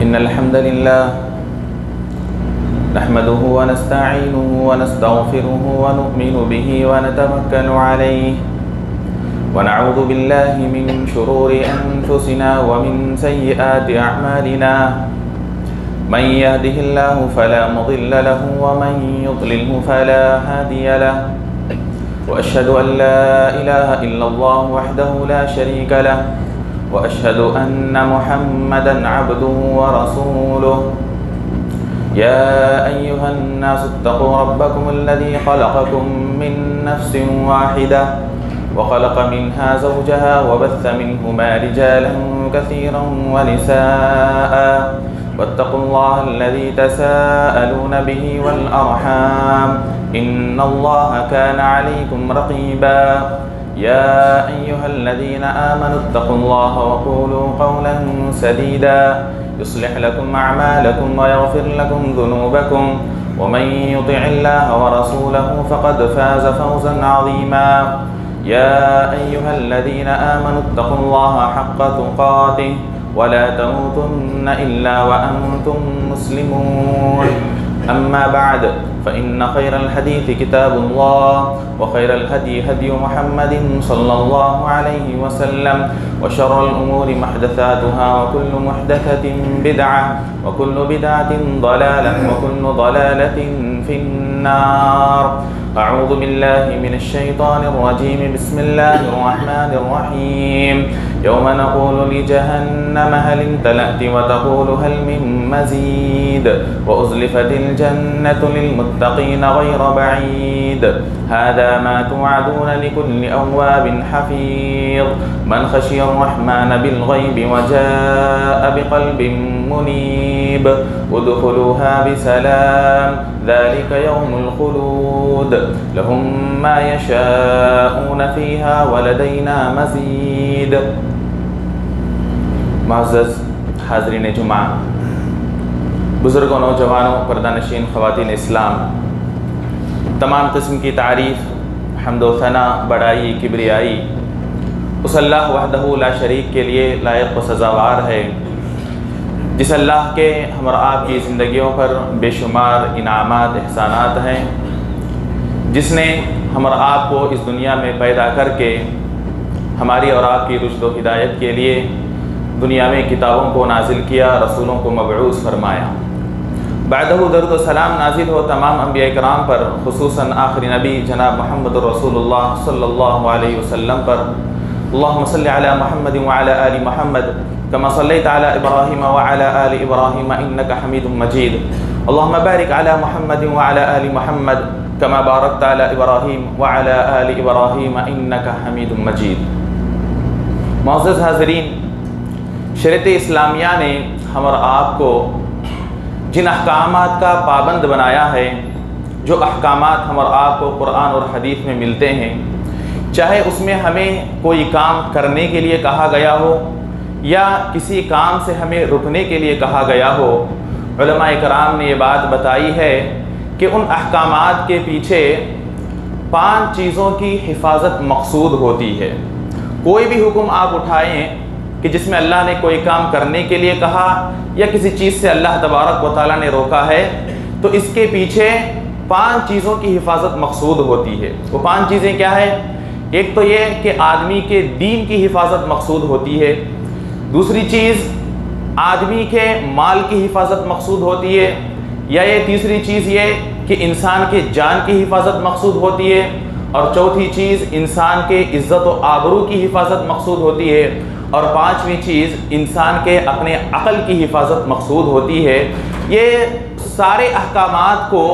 إن الحمد لله نحمده ونستعينه ونستغفره ونؤمن به ونتوكل عليه ونعوذ بالله من شرور أنفسنا ومن سيئات أعمالنا من يهده الله فلا مضل له ومن يضلله فلا هادي له وأشهد أن لا إله إلا الله وحده لا شريك له وأشهد أن محمدًا عبده ورسوله يا أيها الناس اتقوا ربكم الذي خلقكم من نفس واحدة وخلق منها زوجها وبث منهما رجالا كثيرا ونساء واتقوا الله الذي تساءلون به والأرحام إن الله كان عليكم رقيبا يا أيها الذين آمنوا اتقوا الله وقولوا قولا سديدا يصلح لكم أعمالكم ويغفر لكم ذنوبكم ومن يطع الله ورسوله فقد فاز فوزا عظيما يا أيها الذين آمنوا اتقوا الله حق تقاته ولا تموتن إلا وأنتم مسلمون أما بعد فإن خير الحديث كتاب الله وخير الهدي هدي محمد صلى الله عليه وسلم وشر الأمور محدثاتها وكل محدثة بدعة وكل بدعة ضلالة وكل ضلالة في النار أعوذ بالله من الشيطان الرجيم بسم الله الرحمن الرحيم يوم نقول لجهنم هل امتلأت وتقول هل من مزيد وأزلفت الجنة للمتقين غير بعيد هذا ما توعدون لكل أواب حفيظ من خشي الرحمن بالغيب وجاء بقلب منيب ادخلوها بسلام ذلك يوم الخلود لهم ما يشاءون فيها ولدينا مزيد. معزز حاضرین جمعہ، بزرگوں، نوجوانوں، پردہ نشین خواتین اسلام، تمام قسم کی تعریف، حمد و ثنا، بڑائی، کبریائی اس اللہ وحدہ لا شریک کے لیے لائق و سزاوار ہے، جس اللہ کے ہم اور آپ کی زندگیوں پر بے شمار انعامات، احسانات ہیں، جس نے ہم اور آپ کو اس دنیا میں پیدا کر کے ہماری اور آپ کی رشد و ہدایت کے لیے دنیا میں کتابوں کو نازل کیا، رسولوں کو مبعوث فرمایا۔ بعدہ درود و سلام نازل ہو تمام انبیاء کرام پر، خصوصاً آخری نبی جناب محمد رسول اللہ صلی اللہ علیہ وسلم پر۔ اللہم صلی علی محمد وعلی آل محمد كما صليت على إبراهيم وعلى آل إبراهيم إنك حميد مجيد اللهم بارك على محمد وعلى آل محمد كما باركت على إبراهيم وعلى آل إبراهيم إنك حميد مجيد۔ معزز حاضرین، شریعت اسلامیہ نے ہم اور آپ کو جن احکامات کا پابند بنایا ہے، جو احکامات ہم اور آپ کو قرآن اور حدیث میں ملتے ہیں، چاہے اس میں ہمیں کوئی کام کرنے کے لیے کہا گیا ہو یا کسی کام سے ہمیں رکنے کے لیے کہا گیا ہو، علماء کرام نے یہ بات بتائی ہے کہ ان احکامات کے پیچھے 5 چیزوں کی حفاظت مقصود ہوتی ہے۔ کوئی بھی حکم آپ اٹھائیں کہ جس میں اللہ نے کوئی کام کرنے کے لیے کہا یا کسی چیز سے اللہ تبارک و تعالیٰ نے روکا ہے، تو اس کے پیچھے 5 چیزوں کی حفاظت مقصود ہوتی ہے۔ وہ 5 چیزیں کیا ہے؟ ایک تو یہ کہ آدمی کے دین کی حفاظت مقصود ہوتی ہے، دوسری چیز آدمی کے مال کی حفاظت مقصود ہوتی ہے، یا یہ تیسری چیز یہ کہ انسان کے جان کی حفاظت مقصود ہوتی ہے، اور چوتھی چیز انسان کے عزت و آبرو کی حفاظت مقصود ہوتی ہے، اور 5ویں چیز انسان کے اپنے عقل کی حفاظت مقصود ہوتی ہے۔ یہ سارے احکامات کو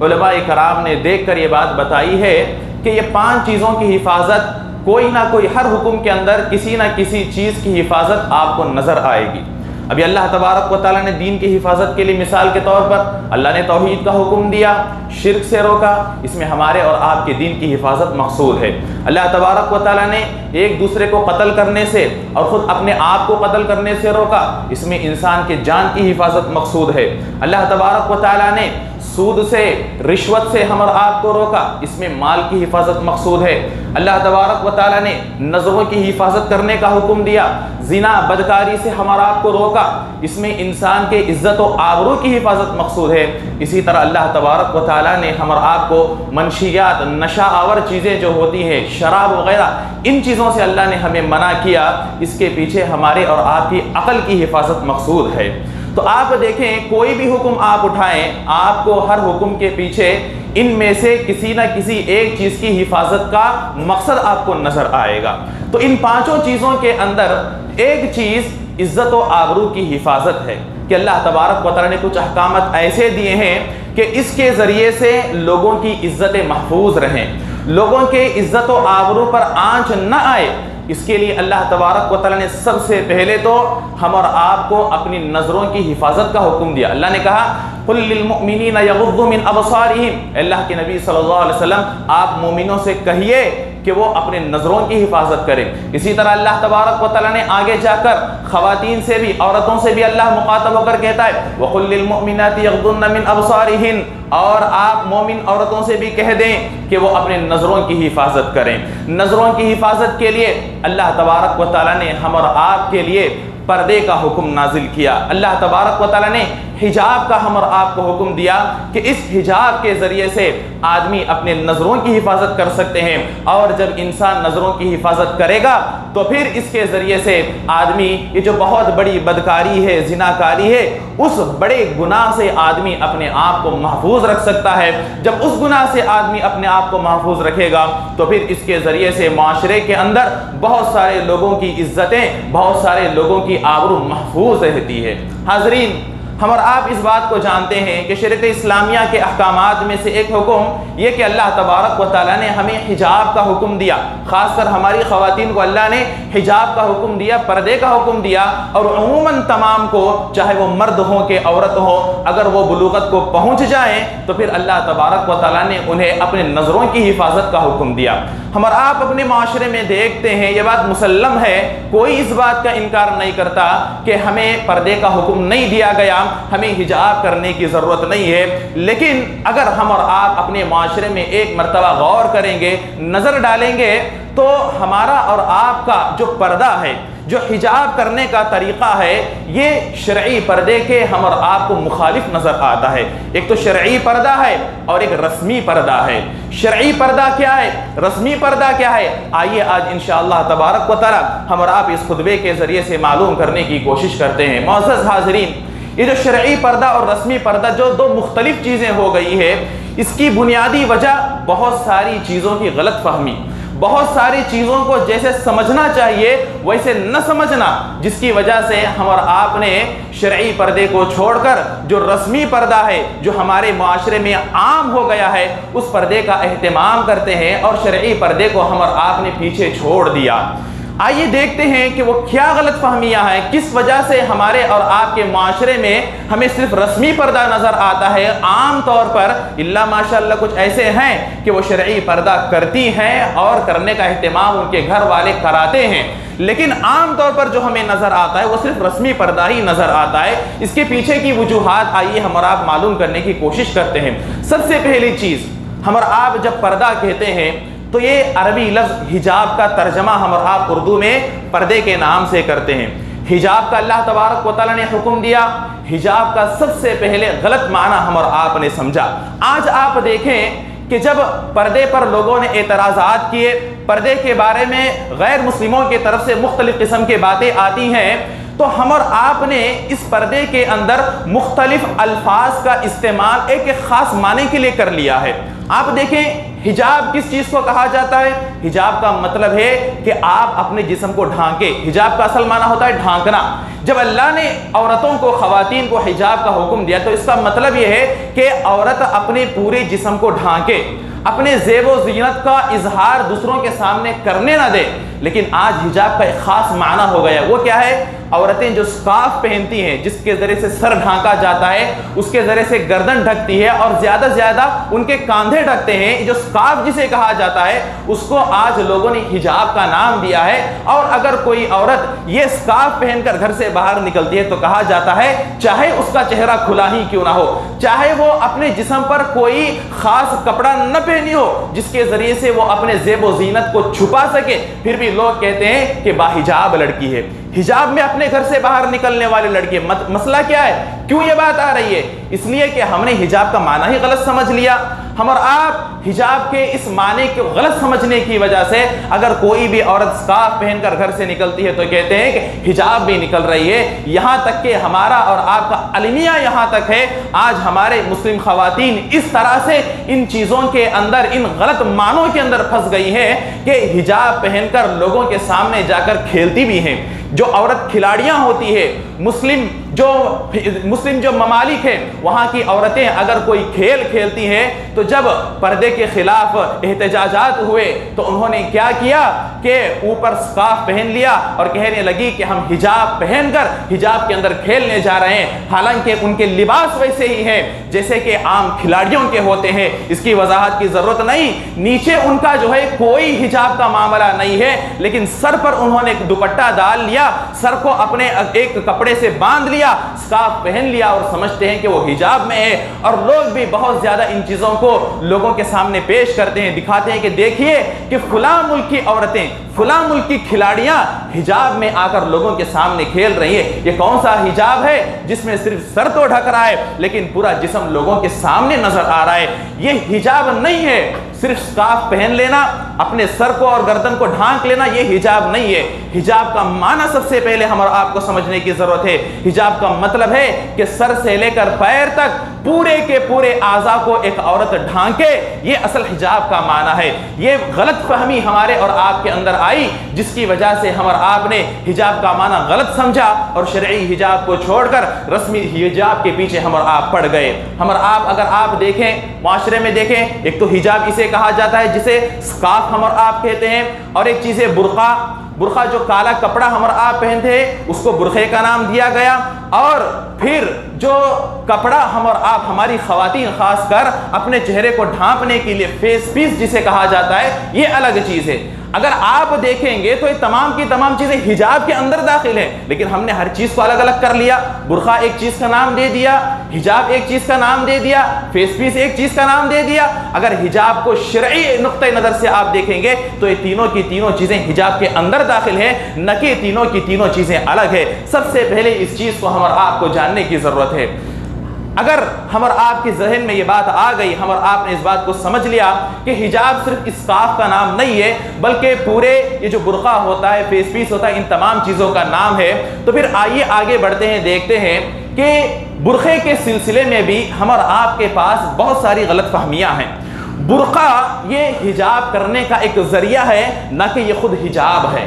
علماء کرام نے دیکھ کر یہ بات بتائی ہے کہ یہ 5 چیزوں کی حفاظت کوئی نہ کوئی، ہر حکم کے اندر کسی نہ کسی چیز کی حفاظت آپ کو نظر آئے گی۔ ابھی اللہ تبارک و تعالیٰ نے دین کی حفاظت کے لیے مثال کے طور پر اللہ نے توحید کا حکم دیا، شرک سے روکا، اس میں ہمارے اور آپ کے دین کی حفاظت مقصود ہے۔ اللہ تبارک و تعالیٰ نے ایک دوسرے کو قتل کرنے سے اور خود اپنے آپ کو قتل کرنے سے روکا، اس میں انسان کے جان کی حفاظت مقصود ہے۔ اللہ تبارک و تعالیٰ نے سود سے رشوت سے ہم اور آپ کو روکا، اس میں مال کی حفاظت مقصود ہے۔ اللہ تبارک و تعالیٰ نے نظروں کی حفاظت کرنے کا حکم دیا، زنا بدکاری سے ہم اور آپ کو روکا، اس میں انسان کے عزت و آبرو کی حفاظت مقصود ہے۔ اسی طرح اللہ تبارک و تعالیٰ نے ہم اور آپ کو منشیات، نشہ آور چیزیں جو ہوتی ہیں، شراب وغیرہ، ان چیزوں سے اللہ نے ہمیں منع کیا، اس کے پیچھے ہمارے اور آپ کی عقل کی حفاظت مقصود ہے۔ تو آپ دیکھیں کوئی بھی حکم آپ اٹھائیں، آپ کو ہر حکم کے پیچھے ان میں سے کسی نہ کسی ایک چیز کی حفاظت کا مقصد آپ کو نظر آئے گا۔ تو ان پانچوں چیزوں کے اندر ایک چیز عزت و آبرو کی حفاظت ہے کہ اللہ تبارک و تعالیٰ نے کچھ احکامات ایسے دیے ہیں کہ اس کے ذریعے سے لوگوں کی عزتیں محفوظ رہیں، لوگوں کے عزت و آبرو پر آنچ نہ آئے۔ اس کے لیے اللہ تبارک و تعالیٰ نے سب سے پہلے تو ہم اور آپ کو اپنی نظروں کی حفاظت کا حکم دیا۔ اللہ نے کہا قل للمؤمنین یغضوا من ابصارہم، اللہ کے نبی صلی اللہ علیہ وسلم آپ مومنوں سے کہیے کہ وہ اپنے نظروں کی حفاظت کریں۔ اسی طرح اللہ تبارک و تعالیٰ نے آگے جا کر خواتین سے بھی، عورتوں سے بھی اللہ مخاطب ہو کر کہتا ہے وَقُلْ لِلْمُؤْمِنَاتِ يَغْضُضْنَ مِنْ أَبْصَارِهِنَّ، اور آپ مومن عورتوں سے بھی کہہ دیں کہ وہ اپنے نظروں کی حفاظت کریں۔ نظروں کی حفاظت کے لیے اللہ تبارک و تعالیٰ نے ہم اور آپ کے لیے پردے کا حکم نازل کیا۔ اللہ تبارک و تعالیٰ نے حجاب کا ہم اور آپ کو حکم دیا کہ اس حجاب کے ذریعے سے آدمی اپنے نظروں کی حفاظت کر سکتے ہیں، اور جب انسان نظروں کی حفاظت کرے گا تو پھر اس کے ذریعے سے آدمی یہ جو بہت بڑی بدکاری ہے، زناکاری ہے، اس بڑے گناہ سے آدمی اپنے آپ کو محفوظ رکھ سکتا ہے۔ جب اس گناہ سے آدمی اپنے آپ کو محفوظ رکھے گا تو پھر اس کے ذریعے سے معاشرے کے اندر بہت سارے لوگوں کی عزتیں، بہت سارے لوگوں کی آبرو محفوظ رہتی ہے۔ حاضرین، ہم اور آپ اس بات کو جانتے ہیں کہ شریعت اسلامیہ کے احکامات میں سے ایک حکم یہ کہ اللہ تبارک و تعالیٰ نے ہمیں حجاب کا حکم دیا، خاص کر ہماری خواتین کو اللہ نے حجاب کا حکم دیا، پردے کا حکم دیا، اور عموماً تمام کو، چاہے وہ مرد ہوں کہ عورت ہوں، اگر وہ بلوغت کو پہنچ جائیں تو پھر اللہ تبارک و تعالیٰ نے انہیں اپنے نظروں کی حفاظت کا حکم دیا۔ ہم اور آپ اپنے معاشرے میں دیکھتے ہیں، یہ بات مسلم ہے، کوئی اس بات کا انکار نہیں کرتا کہ ہمیں پردے کا حکم نہیں دیا گیا، ہمیں حجاب کرنے کی ضرورت نہیں ہے، لیکن اگر ہم اور آپ اپنے معاشرے میں ایک مرتبہ غور کریں گے، نظر ڈالیں گے، تو ہمارا اور آپ کا جو پردہ ہے، جو حجاب کرنے کا طریقہ ہے، یہ شرعی پردے کے ہم اور آپ کو مخالف نظر آتا ہے۔ ایک تو شرعی پردہ ہے اور ایک رسمی پردہ ہے۔ شرعی پردہ کیا ہے، رسمی پردہ کیا ہے، آئیے آج انشاءاللہ تبارک و تعالی ہم اور آپ اس خطبے کے ذریعے سے معلوم کرنے کی کوشش کرتے ہیں۔ معزز حاضرین، یہ جو شرعی پردہ اور رسمی پردہ جو دو مختلف چیزیں ہو گئی ہے، اس کی بنیادی وجہ بہت ساری چیزوں کی غلط فہمی، بہت ساری چیزوں کو جیسے سمجھنا چاہیے ویسے نہ سمجھنا، جس کی وجہ سے ہم اور آپ نے شرعی پردے کو چھوڑ کر جو رسمی پردہ ہے، جو ہمارے معاشرے میں عام ہو گیا ہے، اس پردے کا اہتمام کرتے ہیں اور شرعی پردے کو ہم اور آپ نے پیچھے چھوڑ دیا۔ آئیے دیکھتے ہیں کہ وہ کیا غلط فہمیاں ہیں، کس وجہ سے ہمارے اور آپ کے معاشرے میں ہمیں صرف رسمی پردہ نظر آتا ہے۔ عام طور پر اللہ ماشاءاللہ کچھ ایسے ہیں کہ وہ شرعی پردہ کرتی ہیں اور کرنے کا اہتمام ان کے گھر والے کراتے ہیں، لیکن عام طور پر جو ہمیں نظر آتا ہے وہ صرف رسمی پردہ ہی نظر آتا ہے۔ اس کے پیچھے کی وجوہات آئیے ہم اور آپ معلوم کرنے کی کوشش کرتے ہیں۔ سب سے پہلی چیز، ہم اور آپ جب پردہ کہتے ہیں تو یہ عربی لفظ حجاب کا ترجمہ ہم اور آپ اردو میں پردے کے نام سے کرتے ہیں۔ حجاب کا اللہ تبارک و تعالیٰ نے حکم دیا، حجاب کا سب سے پہلے غلط معنی ہم اور آپ نے سمجھا۔ آج آپ دیکھیں کہ جب پردے پر لوگوں نے اعتراضات کیے، پردے کے بارے میں غیر مسلموں کی طرف سے مختلف قسم کی باتیں آتی ہیں، تو ہم اور آپ نے اس پردے کے اندر مختلف الفاظ کا استعمال ایک خاص معنی کے لیے کر لیا ہے۔ آپ دیکھیں حجاب کس چیز کو کہا جاتا ہے؟ حجاب کا مطلب ہے کہ آپ اپنے جسم کو ڈھانکیں۔ حجاب کا اصل معنی ہوتا ہے ڈھانکنا۔ جب اللہ نے عورتوں کو، خواتین کو حجاب کا حکم دیا تو اس کا مطلب یہ ہے کہ عورت اپنے پورے جسم کو ڈھانکے، اپنے زیب و زینت کا اظہار دوسروں کے سامنے کرنے نہ دے۔ لیکن آج حجاب کا ایک خاص معنی ہو گیا، وہ کیا ہے؟ عورتیں جو اسکارف پہنتی ہیں جس کے ذریعے سے سر ڈھانکا جاتا ہے، اس کے ذریعے سے گردن ڈھکتی ہے اور زیادہ زیادہ ان کے کاندھے ڈھکتے ہیں، جو اسکارف جسے کہا جاتا ہے اس کو آج لوگوں نے حجاب کا نام دیا ہے۔ اور اگر کوئی عورت یہ اسکارف پہن کر گھر سے باہر نکلتی ہے تو کہا جاتا ہے چاہے اس کا چہرہ کھلا ہی کیوں نہ ہو، چاہے وہ اپنے جسم پر کوئی خاص کپڑا نہ پہنی ہو جس کے ذریعے سے وہ اپنے زیب و زینت کو چھپا سکے، پھر بھی لوگ کہتے ہیں کہ باحجاب لڑکی ہے، حجاب میں اپنے گھر سے باہر نکلنے والی لڑکی۔ مسئلہ کیا ہے؟ کیوں یہ بات آ رہی ہے؟ اس لیے کہ ہم نے حجاب کا معنی ہی غلط سمجھ لیا۔ ہم اور آپ حجاب کے اس معنی کو غلط سمجھنے کی وجہ سے اگر کوئی بھی عورت اسکارف پہن کر گھر سے نکلتی ہے تو کہتے ہیں کہ حجاب بھی نکل رہی ہے، یہاں تک کہ ہمارا اور آپ کا المیہ یہاں تک ہے آج ہمارے مسلم خواتین اس طرح سے ان چیزوں کے اندر، ان غلط معنوں کے اندر پھنس گئی ہیں کہ حجاب پہن کر لوگوں کے سامنے جا کر کھیلتی بھی ہیں۔ جو عورت کھلاڑیاں ہوتی ہے، مسلم جو ممالک ہیں وہاں کی عورتیں اگر کوئی کھیل کھیلتی ہیں تو جب پردے کے خلاف احتجاجات ہوئے تو انہوں نے کیا کیا کہ اوپر اسکارف پہن لیا اور کہنے لگی کہ ہم حجاب پہن کر حجاب کے اندر کھیلنے جا رہے ہیں، حالانکہ ان کے لباس ویسے ہی ہیں جیسے کہ عام کھلاڑیوں کے ہوتے ہیں۔ اس کی وضاحت کی ضرورت نہیں، نیچے ان کا جو ہے کوئی حجاب کا معاملہ نہیں ہے، لیکن سر پر انہوں نے ایک دوپٹہ ڈال لیا، سر کو اپنے ایک کپڑے سے باندھ لیا، اسکارف پہن لیا اور سمجھتے ہیں کہ وہ حجاب میں ہے۔ اور لوگ بھی بہت زیادہ ان چیزوں کو لوگوں کے سامنے پیش کرتے ہیں، دکھاتے ہیں کہ دیکھیے کہ فلاں ملک کی عورتیں، فلاں ملک کی کھلاڑیاں حجاب میں آ کر لوگوں کے سامنے کھیل رہی ہیں۔ یہ کون سا حجاب ہے جس میں صرف سر تو ڈھک رہا ہے لیکن پورا جسم لوگوں کے سامنے نظر آ رہا ہے؟ یہ حجاب نہیں ہے۔ صرف اسکارف پہن لینا، اپنے سر کو اور گردن کو ڈھانک لینا، یہ حجاب نہیں ہے۔ حجاب کا معنی سب سے پہلے ہم اور آپ کو سمجھنے کی ضرورت ہے۔ حجاب کا مطلب ہے کہ سر سے لے کر پیر تک پورے کے پورے اعضاء کو ایک عورت ڈھانکے، یہ اصل حجاب کا معنی ہے۔ یہ غلط فہمی ہمارے اور آپ کے اندر آئی جس کی وجہ سے ہم اور آپ نے حجاب کا معنی غلط سمجھا اور شرعی حجاب کو چھوڑ کر رسمی حجاب کے پیچھے ہم اور آپ پڑ گئے۔ ہم اور آپ اگر آپ دیکھیں، معاشرے میں دیکھیں، ایک تو حجاب اسے کہا جاتا ہے جسے اسکارف ہم اور آپ کہتے ہیں، اور ایک چیز ہے برقع۔ برقع جو کالا کپڑا ہم اور آپ پہنتے ہیں اس کو برقعے کا نام دیا گیا، اور پھر جو کپڑا ہم اور آپ، ہماری خواتین خاص کر اپنے چہرے کو ڈھانپنے کے لیے فیس پیس جسے کہا جاتا ہے، یہ الگ چیز ہے۔ اگر آپ دیکھیں گے تو یہ تمام کی تمام چیزیں حجاب کے اندر داخل ہیں، لیکن ہم نے ہر چیز کو الگ الگ کر لیا۔ برقع ایک چیز کا نام دے دیا، حجاب ایک چیز کا نام دے دیا، فیس پیس ایک چیز کا نام دے دیا۔ اگر حجاب کو شرعی نقطۂ نظر سے آپ دیکھیں گے تو یہ تینوں کی تینوں چیزیں حجاب کے اندر داخل ہیں، نہ کہ تینوں کی تینوں چیزیں الگ ہیں۔ سب سے پہلے اس چیز کو ہم اور آپ کو جاننے کی ضرورت ہے۔ اگر ہم اور آپ کے ذہن میں یہ بات آ گئی، ہم اور آپ نے اس بات کو سمجھ لیا کہ حجاب صرف اسکارف کا نام نہیں ہے بلکہ پورے یہ جو برقع ہوتا ہے، فیس پیس ہوتا ہے، ان تمام چیزوں کا نام ہے، تو پھر آئیے آگے بڑھتے ہیں، دیکھتے ہیں کہ برقعے کے سلسلے میں بھی ہم اور آپ کے پاس بہت ساری غلط فہمیاں ہیں۔ برقع یہ حجاب کرنے کا ایک ذریعہ ہے، نہ کہ یہ خود حجاب ہے۔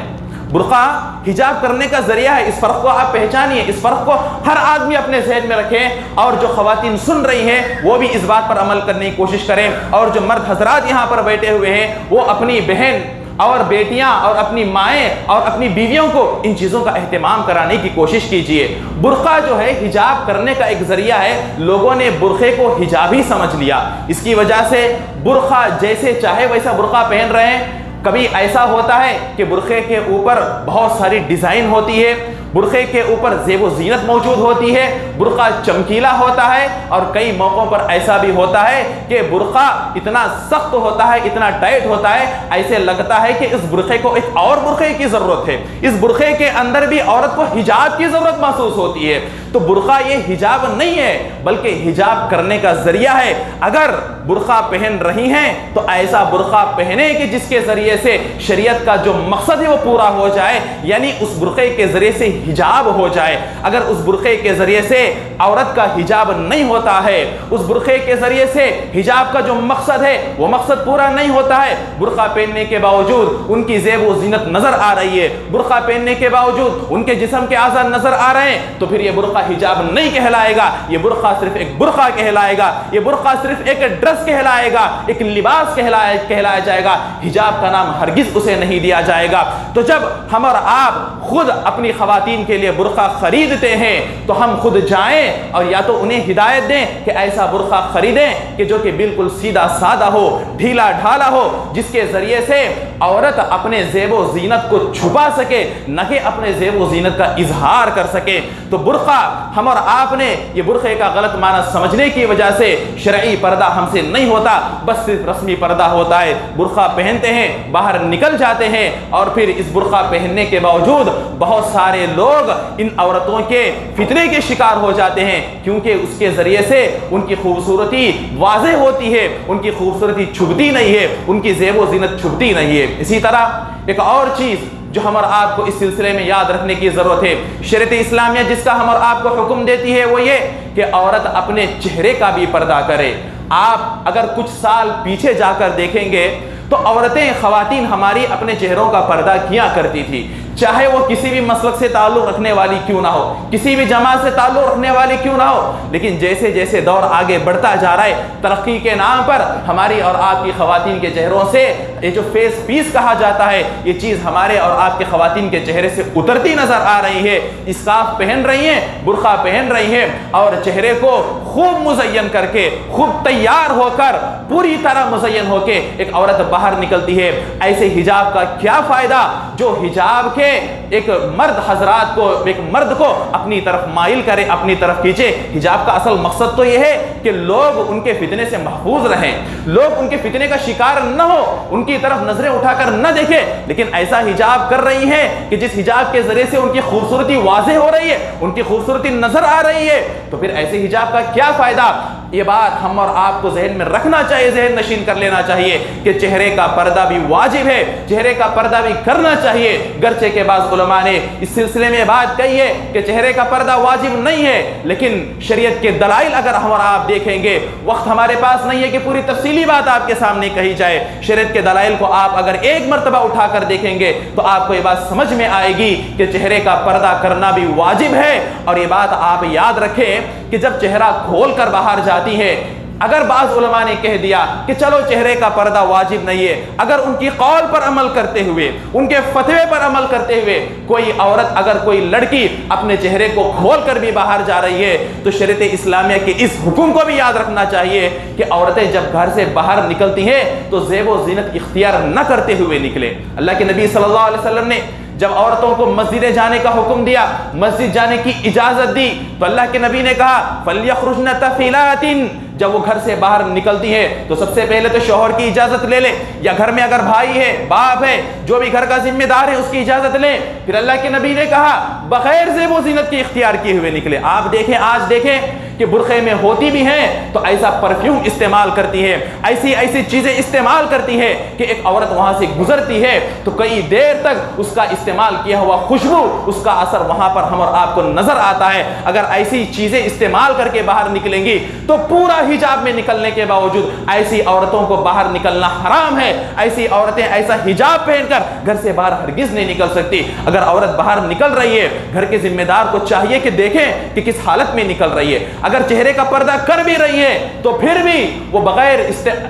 برقع حجاب کرنے کا ذریعہ ہے، اس فرق کو آپ پہچانیے، اس فرق کو ہر آدمی اپنے ذہن میں رکھیں، اور جو خواتین سن رہی ہیں وہ بھی اس بات پر عمل کرنے کی کوشش کریں، اور جو مرد حضرات یہاں پر بیٹھے ہوئے ہیں وہ اپنی بہن اور بیٹیاں اور اپنی مائیں اور اپنی بیویوں کو ان چیزوں کا اہتمام کرانے کی کوشش کیجئے۔ برقع جو ہے حجاب کرنے کا ایک ذریعہ ہے، لوگوں نے برقعے کو حجاب ہی سمجھ لیا، اس کی وجہ سے برقع جیسے چاہے ویسا برقع پہن رہے ہیں۔ کبھی ایسا ہوتا ہے کہ برقعے کے اوپر بہت ساری ڈیزائن ہوتی ہے، برقعے کے اوپر زیب و زینت موجود ہوتی ہے، برقع چمکیلا ہوتا ہے، اور کئی موقعوں پر ایسا بھی ہوتا ہے کہ برقع اتنا سخت ہوتا ہے، اتنا ٹائٹ ہوتا ہے، ایسے لگتا ہے کہ اس برقعے کو ایک اور برقعے کی ضرورت ہے، اس برقعے کے اندر بھی عورت کو حجاب کی ضرورت محسوس ہوتی ہے۔ تو برقع یہ حجاب نہیں ہے بلکہ حجاب کرنے کا ذریعہ ہے۔ اگر برقع پہن رہی ہیں تو ایسا برقع پہنے کہ جس کے ذریعے سے شریعت کا جو مقصد ہے وہ پورا ہو جائے، یعنی اس برقعے کے ذریعے سے حجاب ہو جائے۔ اگر اس برقعے کے ذریعے سے عورت کا حجاب نہیں ہوتا ہے، اس برقعے کے ذریعے سے حجاب کا جو مقصد ہے وہ مقصد پورا نہیں ہوتا ہے، برقع پہننے کے باوجود ان کی زیب و زینت نظر آ رہی ہے، برقع پہننے کے باوجود ان کے جسم کے اعضاء نظر آ رہے ہیں، تو پھر یہ برقع حجاب نہیں کہلائے گا، یہ برقع صرف ایک برقع کہلائے گا، یہ برقع صرف ایک ڈریس ملبس کہلائے گا، ایک لباس کہلایا جائے گا، حجاب کا نام ہرگز اسے نہیں دیا جائے گا۔ تو جب ہم اور آپ خود اپنی خواتین کے لیے برقع خریدتے ہیں تو ہم خود جائیں اور یا تو انہیں ہدایت دیں کہ ایسا برقع خریدیں کہ جو کہ بالکل سیدھا سادہ ہو، ڈھیلا ڈھالا ہو، جس کے ذریعے سے عورت اپنے زیب و زینت کو چھپا سکے، نہ کہ اپنے زیب و زینت کا اظہار کر سکے۔ تو برقع ہم اور آپ نے یہ برقعے کا غلط معنی سمجھنے کی وجہ سے شرعی پردہ ہم سے نہیں ہوتا، بس صرف رسمی پردہ ہوتا ہے۔ برقع پہنتے ہیں، باہر نکل جاتے ہیں، اور پھر اس برقع پہننے کے باوجود بہت سارے لوگ ان عورتوں کے فتنے کے شکار ہو جاتے ہیں، کیونکہ اس کے ذریعے سے ان کی خوبصورتی واضح ہوتی ہے، ان کی خوبصورتی چھپتی نہیں ہے، ان کی زیب و زینت چھپتی نہیں ہے۔ اسی طرح ایک اور چیز جو ہم اور آپ کو اس سلسلے میں یاد رکھنے کی ضرورت ہے، شریعت اسلامیہ جس کا ہم اور آپ کو حکم دیتی ہے وہ یہ کہ عورت اپنے چہرے کا بھی پردہ کرے۔ آپ اگر کچھ سال پیچھے جا کر دیکھیں گے تو عورتیں، خواتین ہماری اپنے چہروں کا پردہ کیا کرتی تھی، چاہے وہ کسی بھی مسلک سے تعلق رکھنے والی کیوں نہ ہو، کسی بھی جماعت سے تعلق رکھنے والی کیوں نہ ہو۔ لیکن جیسے جیسے دور آگے بڑھتا جا رہا ہے، ترقی کے نام پر ہماری اور آپ کی خواتین کے چہروں سے یہ جو فیس پیس کہا جاتا ہے، یہ چیز ہمارے اور آپ کے خواتین کے چہرے سے اترتی نظر آ رہی ہے۔ اسکارف پہن رہی ہیں، برقع پہن رہی ہیں، اور چہرے کو خوب مزین کر کے، خوب تیار ہو کر، پوری طرح مزین ہو کے ایک عورت باہر نکلتی ہے۔ ایسے حجاب کا کیا فائدہ جو حجاب کے ایک مرد حضرات کو، ایک مرد کو اپنی طرف مائل کرے، اپنی طرف کھینچے۔ حجاب کا اصل مقصد تو یہ ہے کہ لوگ ان کے فتنے سے محفوظ رہیں، لوگ ان کے فتنے کا شکار نہ ہو، ان کی طرف نظریں اٹھا کر نہ دیکھیں۔ لیکن ایسا حجاب کر رہی ہیں کہ جس حجاب کے ذریعے سے ان کی خوبصورتی واضح ہو رہی ہے، ان کی خوبصورتی نظر آ رہی ہے، تو پھر ایسے حجاب کا کیا فائدہ؟ یہ بات ہم اور آپ کو ذہن میں رکھنا چاہیے، ذہن نشین کر لینا چاہیے کہ چہرے کا پردہ بھی واجب ہے، چہرے کا پردہ بھی کرنا چاہیے۔ گرچہ کے بعض علماء نے اس سلسلے میں بات کہی ہے کہ چہرے کا پردہ واجب نہیں ہے، لیکن شریعت کے دلائل اگر ہم اور آپ دیکھیں گے، وقت ہمارے پاس نہیں ہے کہ پوری تفصیلی بات آپ کے سامنے کہی جائے۔ شریعت کے دلائل کو آپ اگر ایک مرتبہ اٹھا کر دیکھیں گے تو آپ کو یہ بات سمجھ میں آئے گی کہ چہرے کا پردہ کرنا بھی واجب ہے۔ اور یہ بات آپ یاد رکھیں کہ جب چہرہ کھول کر باہر جاتی ہے، اگر بعض علماء نے کہہ دیا کہ چلو چہرے کا پردہ واجب نہیں ہے، اگر ان کی قول پر عمل کرتے ہوئے، ان کے فتوے پر عمل کرتے ہوئے کوئی عورت، اگر کوئی لڑکی اپنے چہرے کو کھول کر بھی باہر جا رہی ہے، تو شریعت اسلامیہ کے اس حکم کو بھی یاد رکھنا چاہیے کہ عورتیں جب گھر سے باہر نکلتی ہیں تو زیب و زینت اختیار نہ کرتے ہوئے نکلے۔ اللہ کے نبی صلی اللہ علیہ وسلم نے جب عورتوں کو مسجد جانے کا حکم دیا، مسجد جانے کی اجازت دی، تو اللہ کے نبی نے کہا فَلْيَخْرُجْنَ تَفِيلَاتٍ، جب وہ گھر سے باہر نکلتی ہے تو سب سے پہلے تو شوہر کی اجازت لے لے، یا گھر میں اگر بھائی ہے، باپ ہے، جو بھی گھر کا ذمہ دار ہے، اس کی اجازت لے۔ پھر اللہ کے نبی نے کہا بغیر زیب و زینت کے اختیار کیے ہوئے نکلے۔ آپ دیکھیں، آج دیکھیں کہ برقعے میں ہوتی بھی ہیں تو ایسا پرفیوم استعمال کرتی ہے، ایسی چیزیں استعمال کرتی ہے کہ ایک عورت وہاں سے گزرتی ہے تو کئی دیر تک اس کا استعمال کیا ہوا خوشبو، اس کا اثر وہاں پر ہم اور آپ کو نظر آتا ہے۔ اگر ایسی چیزیں استعمال کر کے باہر نکلیں گی تو پورا حجاب میں نکلنے کے باوجود ایسی عورتوں کو باہر نکلنا حرام ہے۔ ایسی عورتیں ایسا حجاب پہن کر گھر سے باہر ہرگز نہیں نکل سکتی۔ اگر عورت باہر نکل رہی ہے، گھر کے ذمہ دار کو چاہیے کہ دیکھیں کہ کس حالت میں نکل رہی ہے۔ اگر چہرے کا پردہ کر بھی رہی ہے تو پھر بھی وہ بغیر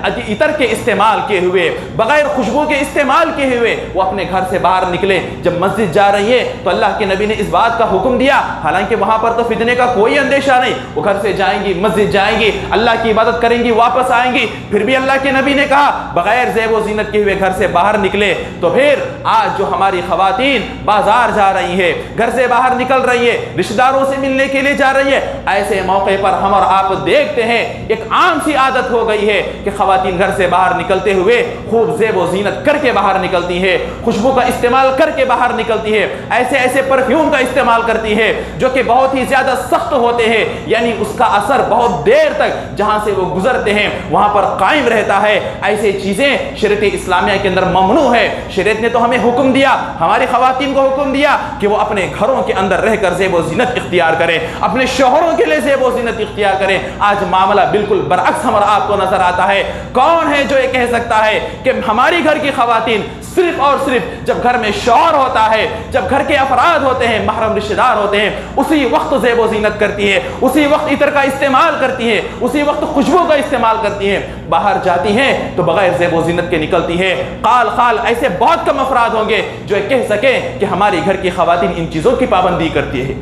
عطر کے استعمال کیے ہوئے، بغیر خوشبو کے استعمال کیے ہوئے وہ اپنے گھر سے باہر نکلے۔ جب مسجد جا رہی ہے تو اللہ کے نبی نے اس بات کا حکم دیا، حالانکہ وہاں پر تو فتنے کا کوئی اندیشہ نہیں، وہ گھر سے جائیں گی، مسجد جائیں گی، اللہ کی عبادت کریں گی، واپس آئیں گی، پھر بھی اللہ کے نبی نے کہا بغیر زیب و زینت کے ہوئے گھر سے باہر نکلے۔ تو پھر آج جو ہماری خواتین بازار جا رہی ہے، گھر سے باہر نکل رہی ہے، رشتہ داروں سے ملنے کے لیے جا رہی ہے، ایسے موقع پر ہم اور آپ دیکھتے ہیں ایک عام سی عادت ہو گئی ہے کہ خواتین گھر سے باہر نکلتے ہوئے خوب زیب و زینت کر کے باہر نکلتی ہے، خوشبو کا استعمال کر کے باہر نکلتی ہے، ایسے پرفیوم کا استعمال کرتی ہے جو کہ بہت ہی زیادہ سخت ہوتے ہیں، یعنی اس کا اثر بہت دیر تک جہاں سے وہ گزرتے ہیں وہاں پر قائم رہتا ہے۔ ایسے چیزیں شریعت اسلامیہ کے اندر ممنوع ہے۔ شریعت نے تو ہمیں حکم دیا، ہماری خواتین کو حکم دیا کہ وہ اپنے گھروں کے اندر رہ کر زیب و زینت اختیار کریں، اپنے شوہروں کے لیے زیب و زینت اختیار کریں۔ آج معاملہ بالکل برعکس ہمارا آپ کو نظر آتا ہے۔ کون ہے جو یہ کہہ سکتا ہے کہ ہماری گھر کی خواتین صرف اور صرف جب گھر میں شوہر ہوتا ہے، جب گھر کے افراد ہوتے ہیں، محرم رشتہ دار ہوتے ہیں، اسی وقت زیب و زینت کرتی ہے، اسی وقت عطر کا استعمال کرتی ہے، اسی وقت خوشبو کا استعمال کرتی ہیں، باہر جاتی ہیں تو بغیر زیب و زینت کے نکلتی ہے۔ قال ایسے بہت کم افراد ہوں گے جو کہہ سکیں کہ ہماری گھر کی خواتین ان چیزوں کی پابندی کرتی ہے۔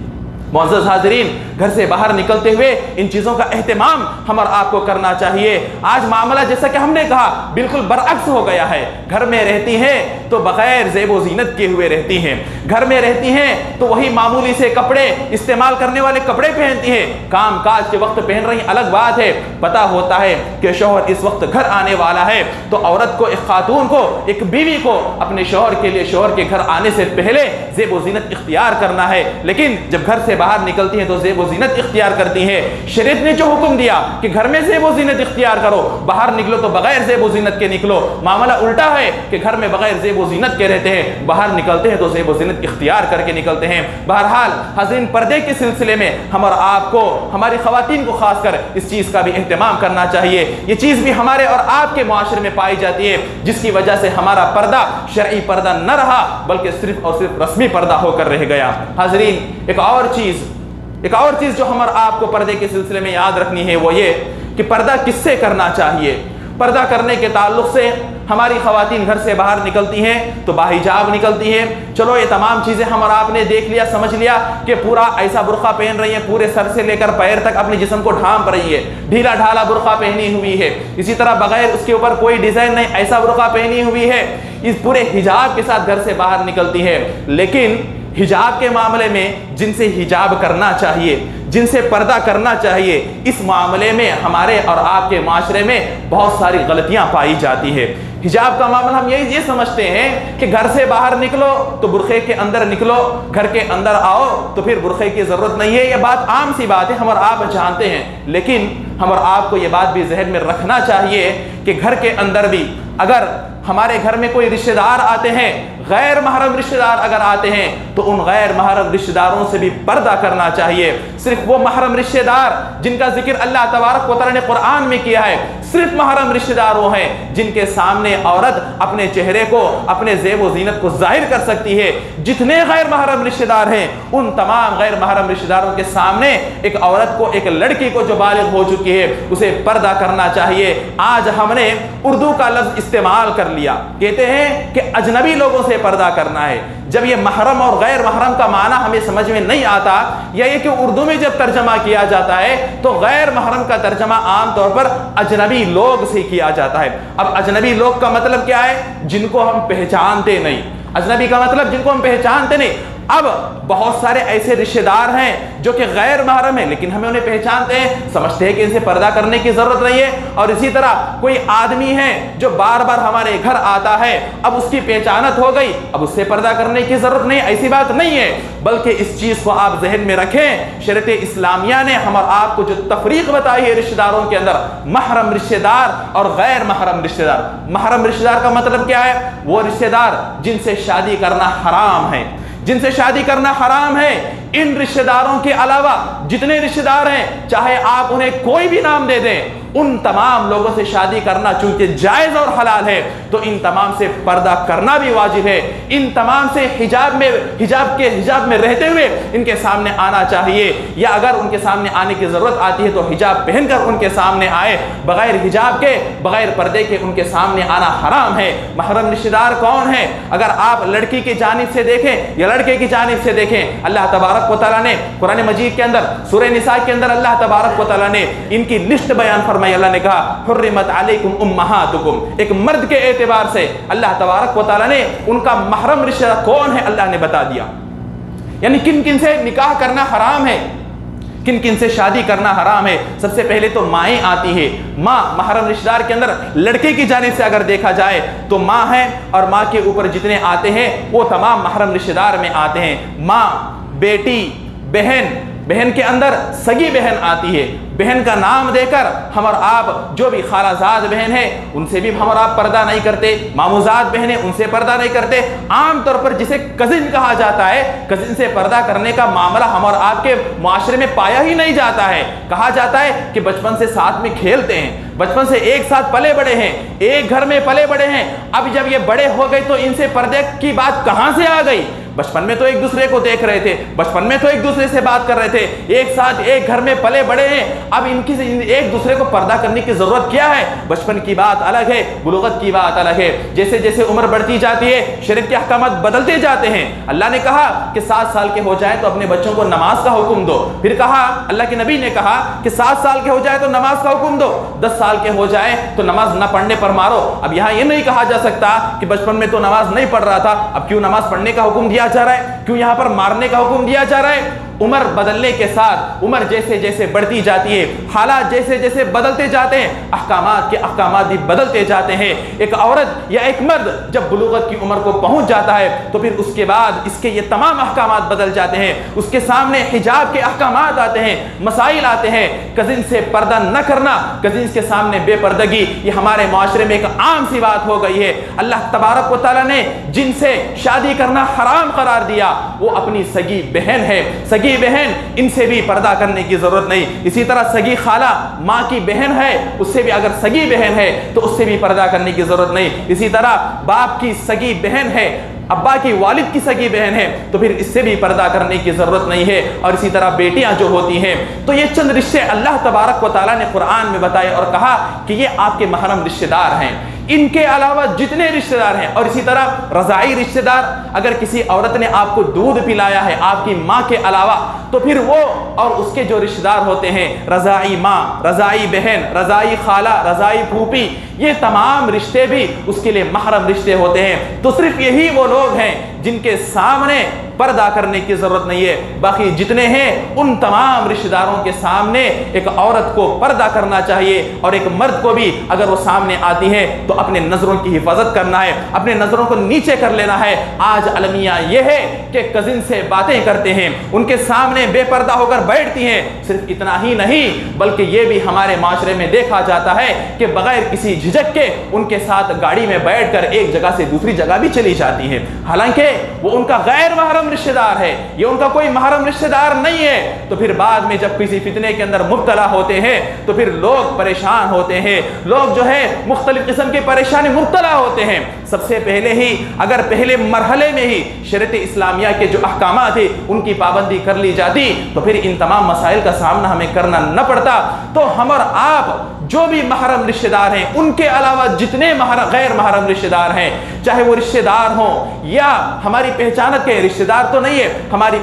معزز حاضرین، گھر سے باہر نکلتے ہوئے ان چیزوں کا اہتمام ہم اور آپ کو کرنا چاہیے۔ آج معاملہ جیسا کہ ہم نے کہا بالکل برعکس ہو گیا ہے۔ گھر میں رہتی ہیں تو بغیر زیب و زینت کیے ہوئے رہتی ہیں، گھر میں رہتی ہیں تو وہی معمولی سے کپڑے استعمال کرنے والے کپڑے پہنتی ہیں، کام کاج کے وقت پہن رہی الگ بات ہے۔ پتہ ہوتا ہے کہ شوہر اس وقت گھر آنے والا ہے تو عورت کو، ایک خاتون کو، ایک بیوی کو اپنے شوہر کے لیے شوہر کے گھر آنے سے پہلے زیب و زینت اختیار کرنا ہے، لیکن جب گھر سے باہر نکلتی ہیں تو زیب و زینت اختیار کرتی ہیں۔ شریعت نے جو حکم دیا کہ گھر میں زیب و زینت اختیار کرو، باہر نکلو تو بغیر زیب و زینت کے نکلو، معاملہ الٹا ہے کہ گھر میں بغیر زیب و زینت کے رہتے ہیں، باہر نکلتے ہیں تو زیب و زینت اختیار کر کے نکلتے ہیں۔ بہرحال حاضرین، پردے کے سلسلے میں ہم اور آپ کو، ہماری خواتین کو خاص کر اس چیز کا بھی اہتمام کرنا چاہیے۔ یہ چیز بھی ہمارے اور آپ کے معاشرے میں پائی جاتی ہے، جس کی وجہ سے ہمارا پردہ شرعی پردہ نہ رہا بلکہ صرف اور صرف رسمی پردہ ہو کر رہ گیا۔ حاضرین، ایک اور چیز جو ہم اور آپ کو پردے کے سلسلے میں یاد رکھنی ہے وہ یہ کہ پردہ کس سے کرنا چاہیے۔ پردہ کرنے کے تعلق سے ہماری خواتین گھر سے باہر نکلتی ہیں تو باحجاب نکلتی ہیں۔ چلو یہ تمام چیزیں ہم اور آپ نے دیکھ لیا، سمجھ لیا کہ پورا ایسا برقع پہن رہی ہے، پورے سر سے لے کر پیر تک اپنے جسم کو ڈھانپ رہی ہے، ڈھیلا ڈھالا برقع پہنی ہوئی ہے، اسی طرح بغیر اس کے اوپر کوئی ڈیزائن نہیں، ایسا برقع پہنی ہوئی ہے، اس پورے حجاب کے ساتھ گھر سے باہر نکلتی ہے۔ لیکن حجاب کے معاملے میں جن سے حجاب کرنا چاہیے، جن سے پردہ کرنا چاہیے، اس معاملے میں ہمارے اور آپ کے معاشرے میں بہت ساری غلطیاں پائی جاتی ہے۔ حجاب کا معاملہ ہم یہ سمجھتے ہیں کہ گھر سے باہر نکلو تو برقعے کے اندر نکلو، گھر کے اندر آؤ تو پھر برقعے کی ضرورت نہیں ہے۔ یہ بات عام سی بات ہے، ہم اور آپ جانتے ہیں، لیکن ہم اور آپ کو یہ بات بھی ذہن میں رکھنا چاہیے کہ گھر کے اندر بھی اگر ہمارے گھر میں کوئی رشتہ دار آتے ہیں، غیر محرم رشتہ دار اگر آتے ہیں تو ان غیر محرم رشتہ داروں سے بھی پردہ کرنا چاہیے۔ صرف وہ محرم رشتہ دار جن کا ذکر اللہ تبارک و تعالی نے قرآن میں کیا ہے، صرف محرم رشتہ دار وہ ہیں جن کے سامنے عورت اپنے چہرے کو، اپنے زیب و زینت کو ظاہر کر سکتی ہے۔ جتنے غیر محرم رشتہ دار ہیں ان تمام غیر محرم رشتہ داروں کے سامنے ایک عورت کو، ایک لڑکی کو جو بالغ ہو چکی ہے، اسے پردہ کرنا چاہیے۔ آج ہم نے اردو کا لفظ استعمال کر لیا، کہتے ہیں کہ اجنبی لوگوں سے پردہ کرنا ہے، جب یہ محرم اور غیر محرم کا معنی ہمیں سمجھ میں نہیں آتا، یا یہ کہ اردو میں جب ترجمہ کیا جاتا ہے تو غیر محرم کا ترجمہ عام طور پر اجنبی لوگ سے کیا جاتا ہے۔ اب اجنبی لوگ کا مطلب کیا ہے؟ جن کو ہم پہچانتے نہیں۔ اجنبی کا مطلب جن کو ہم پہچانتے نہیں۔ اب بہت سارے ایسے رشتہ دار ہیں جو کہ غیر محرم ہیں لیکن ہمیں انہیں پہچانتے ہیں، سمجھتے ہیں کہ ان سے پردہ کرنے کی ضرورت نہیں ہے۔ اور اسی طرح کوئی آدمی ہے جو بار بار ہمارے گھر آتا ہے، اب اس کی پہچانت ہو گئی، اب اس سے پردہ کرنے کی ضرورت نہیں، ایسی بات نہیں ہے۔ بلکہ اس چیز کو آپ ذہن میں رکھیں، شریعت اسلامیہ نے ہم اور آپ کو جو تفریق بتائی ہے رشتہ داروں کے اندر، محرم رشتہ دار اور غیر محرم رشتہ دار۔ محرم رشتہ دار کا مطلب کیا ہے؟ وہ رشتہ دار جن سے شادی کرنا حرام ہے، جن سے شادی کرنا حرام ہے۔ ان رشتہ داروں کے علاوہ جتنے رشتہ دار ہیں، چاہے آپ انہیں کوئی بھی نام دے دیں، ان تمام لوگوں سے شادی کرنا چونکہ جائز اور حلال ہے تو ان تمام سے پردہ کرنا بھی واجب ہے۔ ان تمام سے حجاب میں رہتے ہوئے ان کے سامنے آنا چاہیے، یا اگر ان کے سامنے آنے کی ضرورت آتی ہے تو حجاب پہن کر ان کے سامنے آئے، بغیر حجاب کے، بغیر پردے کے ان کے سامنے آنا حرام ہے۔ محرم رشتہ دار کون ہے؟ اگر آپ لڑکی کی جانب سے دیکھیں یا لڑکے کی جانب سے دیکھیں، اللہ تبارک و تعالیٰ نے قرآن مجید کے اندر سورہ نساء کے اندر اللہ تبارک و تعالیٰ نے ان کی لسٹ بیان فرمائی۔ اللہ نے کہا حرمت علیکم امہاتکم، ایک مرد کے اعتبار سے اللہ تبارک و تعالیٰ نے ان کا محرم رشتہ دار کون ہے اللہ نے بتا دیا، یعنی کن کن سے نکاح کرنا حرام ہے، کن کن سے شادی کرنا حرام ہے۔ سب سے پہلے تو مائیں آتی ہے۔ ماں محرم رشتہ دار کے اندر لڑکے کی جانب سے اگر دیکھا جائے تو ماں ہے، اور ماں کے اوپر جتنے آتے ہیں وہ تمام محرم رشتہ دار میں آتے ہیں۔ ماں، بیٹی، بہن، بہن کے اندر سگی بہن آتی ہے، بہن کا نام دے کر ہم اور آپ جو بھی خالہ زاد بہن ہے ان سے بھی ہم اور آپ پردہ نہیں کرتے، ماموزاد بہنیں ان سے پردہ نہیں کرتے۔ عام طور پر جسے کزن کہا جاتا ہے، کزن سے پردہ کرنے کا معاملہ ہم اور آپ کے معاشرے میں پایا ہی نہیں جاتا ہے۔ کہا جاتا ہے کہ بچپن سے ساتھ میں کھیلتے ہیں، بچپن سے ایک ساتھ پلے بڑے ہیں، ایک گھر میں پلے بڑے ہیں، اب جب یہ بڑے ہو گئے تو ان سے پردے کی بات کہاں سے آ گئی؟ بچپن میں تو ایک دوسرے کو دیکھ رہے تھے، بچپن میں تو ایک دوسرے سے بات کر رہے تھے، ایک ساتھ ایک گھر میں پلے بڑے ہیں، اب ان کی ایک دوسرے کو پردہ کرنے کی ضرورت کیا ہے؟ بچپن کی بات الگ ہے، بلوغت کی بات الگ ہے۔ جیسے جیسے عمر بڑھتی جاتی ہے شریعت کے احکامات بدلتے جاتے ہیں۔ اللہ نے کہا کہ 7 سال کے ہو جائے تو اپنے بچوں کو نماز کا حکم دو، پھر کہا اللہ کے نبی نے کہا کہ 7 سال کے ہو جائے تو نماز کا حکم دو، 10 سال کے ہو جائے تو نماز نہ پڑھنے پر مارو۔ اب یہاں یہ نہیں کہا جا سکتا کہ بچپن میں تو نماز نہیں پڑھ رہا تھا، اب کیوں نماز پڑھنے کا حکم دیا جا رہا ہے، کیوں یہاں پر مارنے کا حکم دیا جا رہا ہے؟ عمر بدلنے کے ساتھ، عمر جیسے جیسے بڑھتی جاتی ہے، حالات جیسے جیسے بدلتے جاتے ہیں، احکامات بھی بدلتے جاتے ہیں۔ ایک عورت یا ایک مرد جب بلوغت کی عمر کو پہنچ جاتا ہے تو پھر اس کے بعد اس کے یہ تمام احکامات بدل جاتے ہیں۔ اس کے سامنے حجاب کے احکامات آتے ہیں، مسائل آتے ہیں۔ کزن سے پردہ نہ کرنا، کزن کے سامنے بے پردگی، یہ ہمارے معاشرے میں ایک عام سی بات ہو گئی ہے۔ اللہ تبارک و تعالیٰ نے جن سے شادی کرنا حرام قرار دیا وہ اپنی سگی بہن ہے، سگی بہن، ان سے بھی پردہ کرنے کی ضرورت نہیں۔ اسی طرح سگی خالہ ماں کی بہن ہے، اس سے بھی اگر سگی بہن ہے تو اس سے بھی پردہ کرنے کی ضرورت نہیں۔ اسی طرح باپ کی سگی بہن ہے، ابا کی والد کی سگی بہن ہے تو پھر اس سے بھی پردہ کرنے کی ضرورت نہیں ہے۔ اور اسی طرح بیٹیاں جو ہوتی ہیں تو یہ چند رشتے اللہ تبارک و تعالیٰ نے قرآن میں بتائے اور کہا کہ یہ آپ کے محرم رشتے دار ہیں، ان کے علاوہ جتنے رشتے دار ہیں۔ اور اسی طرح رضاعی رشتے دار، اگر کسی عورت نے آپ کو دودھ پلایا ہے آپ کی ماں کے علاوہ تو پھر وہ اور اس کے جو رشتے دار ہوتے ہیں، رضاعی ماں، رضاعی بہن، رضاعی خالہ، رضاعی پھوپھی، یہ تمام رشتے بھی اس کے لیے محرم رشتے ہوتے ہیں۔ تو صرف یہی وہ لوگ ہیں جن کے سامنے پردہ کرنے کی ضرورت نہیں ہے، باقی جتنے ہیں ان تمام رشتہ داروں کے سامنے ایک عورت کو پردہ کرنا چاہیے، اور ایک مرد کو بھی اگر وہ سامنے آتی ہے تو اپنے نظروں کی حفاظت کرنا ہے، اپنے نظروں کو نیچے کر لینا ہے۔ آج المیہ یہ ہے کہ کزن سے باتیں کرتے ہیں، ان کے سامنے بے پردہ ہو کر بیٹھتی ہیں۔ صرف اتنا ہی نہیں بلکہ یہ بھی ہمارے معاشرے میں دیکھا جاتا ہے کہ بغیر کسی جھجک کے ان کے ساتھ گاڑی میں بیٹھ کر ایک جگہ سے دوسری جگہ بھی چلی جاتی ہے، حالانکہ وہ ان کا غیر محرم رشتہ دار ہے، یہ ان کا کوئی محرم رشتہ دار نہیں ہے۔ تو پھر بعد میں جب کسی فتنے کے اندر مبتلا ہوتے ہیں تو پھر لوگ پریشان ہوتے ہیں، لوگ جو ہے مختلف قسم کے پریشانی مبتلا ہوتے ہیں۔ سب سے پہلے ہی اگر پہلے مرحلے میں ہی شریعت اسلامیہ کے جو احکامات ہیں ان کی پابندی کر لی جاتی تو پھر ان تمام مسائل کا سامنا ہمیں کرنا نہ پڑتا۔ تو ہم اور آپ جو بھی محرم رشتہ دار ہیں ان کے علاوہ جتنے غیر محرم رشتہ دار ہیں، چاہے وہ رشتہ دار ہوں یا ہماری پہچانت کے رشتہ دار تو نہیں ہے، ہماری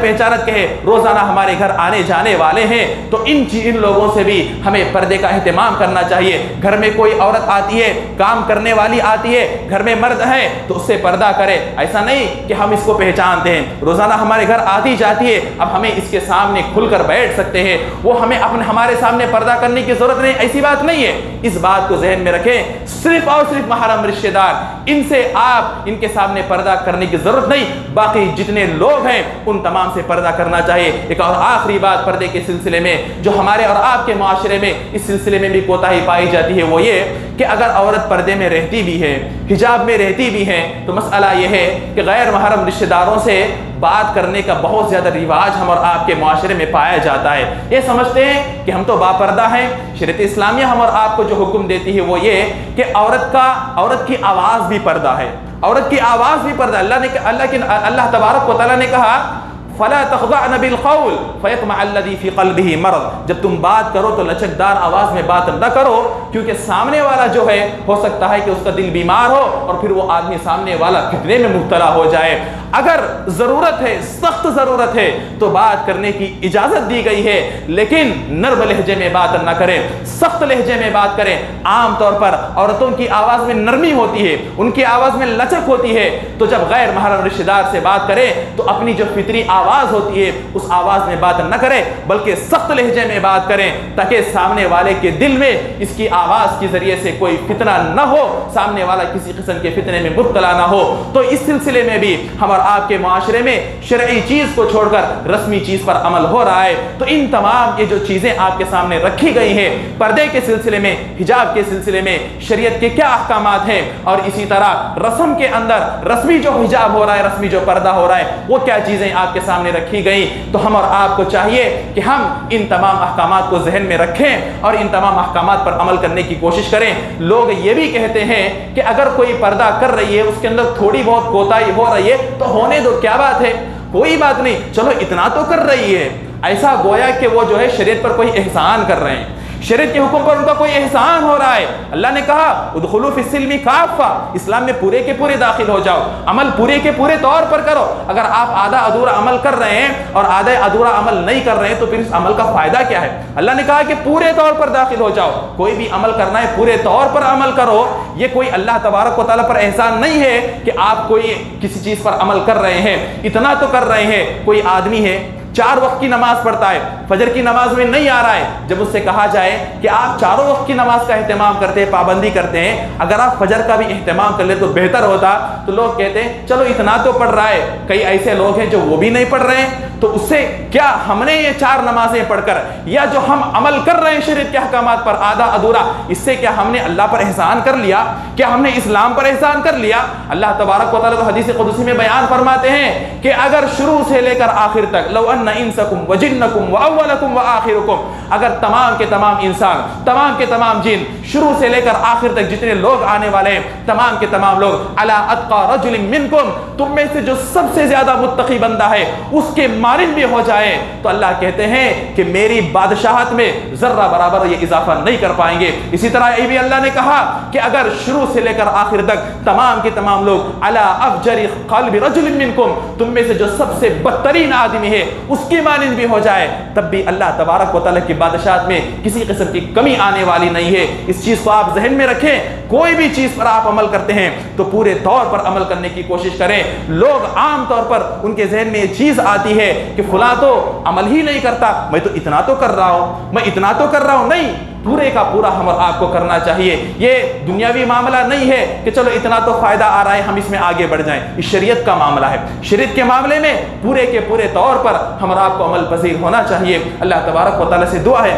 پہچانت کے روزانہ ہمارے گھر آنے جانے والے ہیں، تو ان لوگوں سے بھی ہمیں پردے کا اہتمام کرنا چاہیے۔ گھر میں کوئی عورت آتی ہے، کام کرنے والی آتی ہے، گھر میں مرد ہے تو اس سے پردہ کرے۔ ایسا نہیں کہ ہم اس کو پہچانتے ہیں، روزانہ ہمارے گھر آتی جاتی ہے، اب ہمیں اس کے سامنے کھل کر بیٹھ سکتے ہیں، وہ ہمیں ہمارے سامنے پردہ کرنے کی ضرورت نہیں، ایسی بات نہیں ہے۔ اس بات کو ذہن میں رکھیں، صرف اور صرف محرم رشتہ دار، ان سے آپ ان کے سامنے پردہ کرنے کی ضرورت نہیں، باقی جتنے لوگ ہیں ان تمام سے پردہ کرنا چاہیے۔ ایک اور آخری بات پردے کے سلسلے میں جو ہمارے اور آپ کے معاشرے میں اس سلسلے میں بھی کوتاہی پائی جاتی ہے وہ یہ کہ اگر عورت پردے میں رہتی بھی ہے، حجاب میں رہتی بھی ہے، تو مسئلہ یہ ہے کہ غیر محرم رشتہ داروں سے بات کرنے کا بہت زیادہ رواج ہم اور آپ کے معاشرے میں پایا جاتا ہے۔ یہ سمجھتے ہیں کہ ہم تو باپردہ ہیں، شریعت اسلامیہ ہم اور آپ کو جو حکم دیتی ہے وہ یہ کہ عورت کی آواز بھی پردہ ہے، عورت کی آواز بھی پردہ۔ اللہ تبارک و تعالیٰ نے کہا فَلَا تَخْضَعْنَ بِالْقَوْلِ فَيَطْمَعَ الَّذِي فِي قَلْبِهِ مَرَضٌ، جب تم بات کرو تو لچکدار آواز میں بات نہ کرو، کیونکہ سامنے والا جو ہے ہو سکتا ہے کہ اس کا دل بیمار ہو اور پھر وہ آدمی سامنے والا فتنے میں مبتلا ہو جائے۔ اگر ضرورت ہے، سخت ضرورت ہے تو بات کرنے کی اجازت دی گئی ہے، لیکن نرم لہجے میں بات نہ کریں، سخت لہجے میں بات کریں۔ عام طور پر عورتوں کی آواز میں نرمی ہوتی ہے، ان کی آواز میں لچک ہوتی ہے، تو جب غیر محرم رشتہ دار سے بات کریں تو اپنی جو فطری آواز آواز ہوتی ہے اس آواز میں بات نہ کریں بلکہ سخت لہجے میں بات کریں تاکہ سامنے والے کے دل میں اس کی آواز کے ذریعے سے کوئی فتنہ نہ ہو، سامنے والا کسی قسم کے فتنے میں مبتلا نہ ہو۔ تو اس سلسلے میں بھی ہم اور آپ کے معاشرے میں شرعی چیز کو چھوڑ کر رسمی چیز پر عمل ہو رہا ہے۔ تو ان تمام یہ جو چیزیں آپ کے سامنے رکھی گئی ہیں، پردے کے سلسلے میں، حجاب کے سلسلے میں شریعت کے کیا احکامات ہیں، اور اسی طرح رسم کے اندر رسمی جو حجاب ہو رہا ہے، رسمی جو پردہ ہو رہا ہے، وہ کیا چیزیں آپ کے سامنے رکھی گئی۔ تو ہم اور آپ کو چاہیے کہ ہم ان تمام احکامات کو ذہن میں رکھیں اور ان تمام احکامات پر عمل کرنے کی کوشش کریں۔ لوگ یہ بھی کہتے ہیں کہ اگر کوئی پردہ کر رہی ہے اس کے اندر تھوڑی بہت کوتاہی ہو رہی ہے تو ہونے دو، کیا بات ہے، کوئی بات نہیں، چلو اتنا تو کر رہی ہے، ایسا گویا کہ وہ جو ہے شریعت پر کوئی احسان کر رہے ہیں، شریعت کے حکم پر ان کا کوئی احسان ہو رہا ہے۔ اللہ نے کہا ادخلوا فی السلم کافہ، اسلام میں پورے کے پورے داخل ہو جاؤ، عمل پورے کے پورے طور پر کرو۔ اگر آپ آدھا ادھورا عمل کر رہے ہیں اور آدھا ادھورا عمل نہیں کر رہے ہیں تو پھر اس عمل کا فائدہ کیا ہے؟ اللہ نے کہا کہ پورے طور پر داخل ہو جاؤ، کوئی بھی عمل کرنا ہے پورے طور پر عمل کرو۔ یہ کوئی اللہ تبارک و تعالیٰ پر احسان نہیں ہے کہ آپ کوئی کسی چیز پر عمل کر رہے ہیں، اتنا تو کر رہے ہیں۔ کوئی آدمی ہے 4 وقت کی نماز پڑھتا ہے، فجر کی نماز میں نہیں آ رہا ہے، جب اس سے کہا جائے کہ آپ 4 وقت کی نماز کا اہتمام کرتے ہیں، پابندی کرتے ہیں، اگر آپ فجر کا بھی اہتمام کر لیں تو بہتر ہوتا، تو لوگ کہتے ہیں چلو اتنا تو پڑھ رہا ہے۔ کئی ایسے لوگ ہیں جو وہ بھی نہیں پڑھ رہے ہیں، تو اس سے کیا ہم نے یہ 4 نمازیں پڑھ کر یا جو ہم عمل کر رہے ہیں شریعت کے احکامات پر آدھا ادھورا، اس سے کیا ہم نے اللہ پر احسان کر لیا؟ کیا ہم نے اسلام پر احسان کر لیا؟ اللہ تبارک و تعالیٰ حدیث قدسی میں بیان فرماتے ہیں کہ اگر شروع سے لے کر آخر تک لو ان انسکم وجنکم واولکم واخرکم، اگر تمام کے تمام انسان، تمام کے تمام جن، شروع سے لے کر آخر تک جتنے لوگ آنے والے ہیں، تمام کے تمام لوگ علی اتقى رجل منکم، تم میں سے جو سب سے زیادہ متقی بندہ ہے اس کے مانند بھی ہو جائے، تو اللہ کہتے ہیں کہ میری بادشاہت میں ذرہ برابر یہ اضافہ نہیں کر پائیں گے۔ اسی طرح یہ بھی اللہ نے کہا کہ اگر شروع سے لے کر آخر تک تمام کے تمام لوگ علی افجر قلب رجل منکم، تم میں سے جو سب سے بدترین آدمی ہے اس کی مانند بھی ہو جائے، تب بھی اللہ تبارک و تعالیٰ کی بادشاہت میں کسی قسم کی کمی آنے والی نہیں ہے۔ اس چیز کو آپ ذہن میں رکھیں، کوئی بھی چیز پر آپ عمل کرتے ہیں تو پورے طور پر عمل کرنے کی کوشش کریں۔ لوگ عام طور پر ان کے ذہن میں یہ چیز آتی ہے کہ فلاں تو عمل ہی نہیں کرتا، میں تو اتنا تو کر رہا ہوں، میں اتنا تو کر رہا ہوں۔ نہیں، پورے کا پورا ہم اور آپ کو کرنا چاہیے۔ یہ دنیاوی معاملہ نہیں ہے کہ چلو اتنا تو فائدہ آ رہا ہے ہم اس میں آگے بڑھ جائیں، یہ شریعت کا معاملہ ہے۔ شریعت کے معاملے میں پورے کے پورے طور پر ہم اور آپ کو عمل پذیر ہونا چاہیے۔ اللہ تبارک و تعالیٰ سے دعا ہے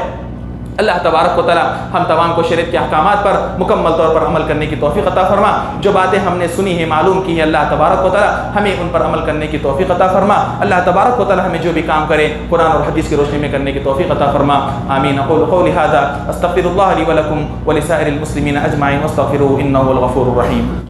اللہ تبارک و تعالیٰ ہم تمام کو شریعت کے احکامات پر مکمل طور پر عمل کرنے کی توفیق عطا فرما۔ جو باتیں ہم نے سنی ہیں، معلوم کی ہیں، اللہ تبارک و تعالیٰ ہمیں ان پر عمل کرنے کی توفیق عطا فرما۔ اللہ تبارک و تعالیٰ ہمیں جو بھی کام کرے قرآن اور حدیث کی روشنی میں کرنے کی توفیق عطا فرما۔ آمین۔ اقول قولی ھذا استغفر اللہ لی ولکم ولسائر المسلمین اجمعین واستغفروہ انہ هو الغفور الرحیم۔